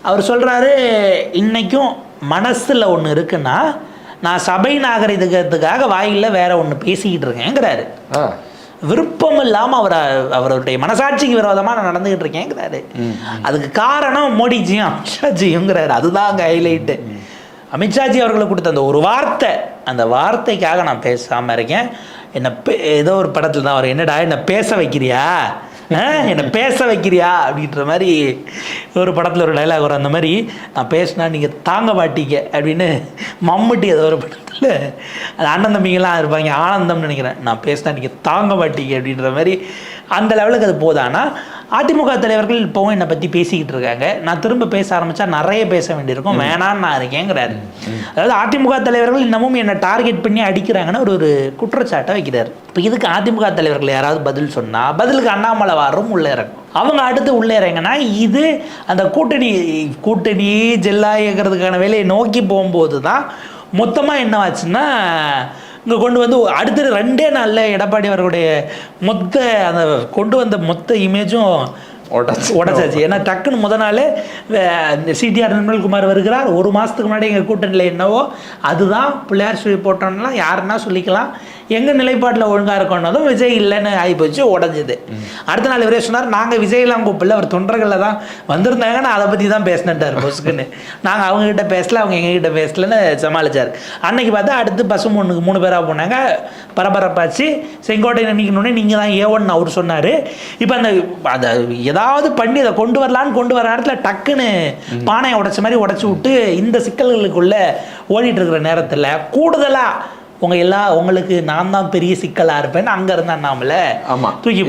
அவர் சொல்கிறாரு, இன்றைக்கும் மனசில் ஒன்று இருக்குன்னா நான் சபை நாகரிகத்துக்காக வாயிலில் வேற ஒன்று பேசிக்கிட்டு இருக்கேங்கிறாரு. விருப்பம் இல்லாமல் அவருடைய மனசாட்சிக்கு விரோதமாக நான் நடந்துக்கிட்டு இருக்கேங்கிறாரு. அதுக்கு காரணம் மோடிஜியும் அமித்ஷாஜியுங்கிறாரு. அதுதான் அங்கே ஹைலைட்டு. அமித்ஷாஜி அவர்களை கொடுத்த அந்த ஒரு வார்த்தை, அந்த வார்த்தைக்காக நான் பேசாமல் இருக்கேன். என்னை ஏதோ ஒரு படத்தில் தான் அவர், என்னடா என்னை பேச வைக்கிறியா, என்னை பேச வைக்கிறியா அப்படின்ற மாதிரி ஒரு படத்தில் ஒரு டைலாக் வரும். அந்த மாதிரி நான் பேசினா நீங்கள் தாங்க மாட்டீங்க அப்படின்னு மம்முட்டி ஏதோ ஒரு படத்தில் அது அண்ணன் தம்பிங்கெல்லாம் இருப்பாங்க, ஆனந்தம்னு நினைக்கிறேன், நான் பேசினா நீங்கள் தாங்க மாட்டீங்க அப்படின்ற மாதிரி அந்த லெவலுக்கு அது போதானா. அதிமுக தலைவர்கள் இப்போவும் என்னை பற்றி பேசிக்கிட்டு இருக்காங்க. நான் திரும்ப பேச ஆரம்பித்தா நிறைய பேச வேண்டியிருக்கும், வேணான்னு நான் இருக்கேங்கிறாரு. அதாவது அதிமுக தலைவர்கள் இன்னமும் என்னை டார்கெட் பண்ணி அடிக்கிறாங்கன்னு ஒரு குற்றச்சாட்டை வைக்கிறார். இப்போ இதுக்கு அதிமுக தலைவர்கள் யாராவது பதில் சொன்னால் பதிலுக்கு அண்ணாமலை வாரம் உள்ளே இறங்கும். அவங்க அடுத்து உள்ளே இறங்கினா இது அந்த கூட்டணி ஜெல்லாகிறதுக்கான வேலையை நோக்கி போகும்போது தான் மொத்தமாக என்ன ஆச்சுன்னா, இங்கே கொண்டு வந்து அடுத்த 2 நாளில் எடப்பாடி அவர்களுடைய அந்த கொண்டு வந்த மொத்த இமேஜும் உடச்சாச்சு. ஏன்னா டக்குன்னு முத நாள் சிடிஆர் நிர்மல்குமார் வருகிறார். 1 மாதத்துக்கு முன்னாடி எங்கள் கூட்டணியில் என்னவோ அதுதான் பிள்ளையார் சொல்லி போட்டோம்லாம் யாருன்னா சொல்லிக்கலாம். எங்கள் நிலைப்பாட்டில் ஒழுங்காக இருக்கணும்னதும் விஜய் இல்லைன்னு ஆகிப்போச்சு, உடஞ்சிது. அடுத்த நாள் இவரே சொன்னார், நாங்கள் விஜயெல்லாம் கூப்பிடல, அவர் தொண்டர்களில் தான் வந்திருந்தாங்க, நான் அதை பற்றி தான் பேசினேன்ட்டார் பொசுக்குன்னு. நாங்கள் அவங்ககிட்ட பேசல, அவங்க எங்ககிட்ட பேசலன்னு சமாளித்தார். அன்னைக்கு பார்த்தா அடுத்து பசுமொன்னுக்கு 3 பேராக போனாங்க, பரபரப்பாச்சு. செங்கோட்டையை நீக்கணுன்னே நீங்கள் தான் A1 அவர் சொன்னார். இப்போ அதை ஏதாவது பண்ணி அதை கொண்டு வர இடத்துல டக்குன்னு பானையை உடைச்ச மாதிரி உடச்சி விட்டு இந்த சிக்கல்களுக்குள்ளே ஓடிட்டு இருக்கிற நேரத்தில் கூடுதலாக உங்களுக்கு நான் தான் பெரிய சிக்கலாக இருப்பேன்னு அங்கே இருந்தா நாமல தூக்கி